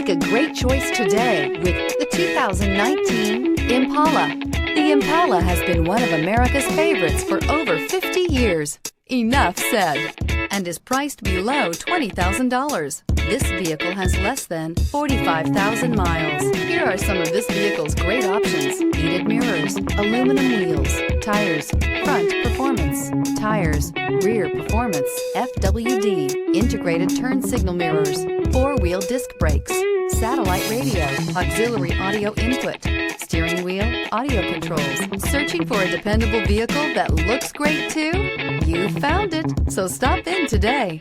Make a great choice today with the 2019 Impala. The Impala has been one of America's favorites for over 50 years. Enough said. And is priced below $20,000. This vehicle has less than 45,000 miles. Here are some of this vehicle's great options: heated mirrors, aluminum wheels, tires, front performance, tires, rear performance, FWD, integrated turn signal mirrors, four-wheel disc brakes, satellite radio, auxiliary audio input, steering wheel audio controls. Searching for a dependable vehicle that looks great too? You found it, so stop in today.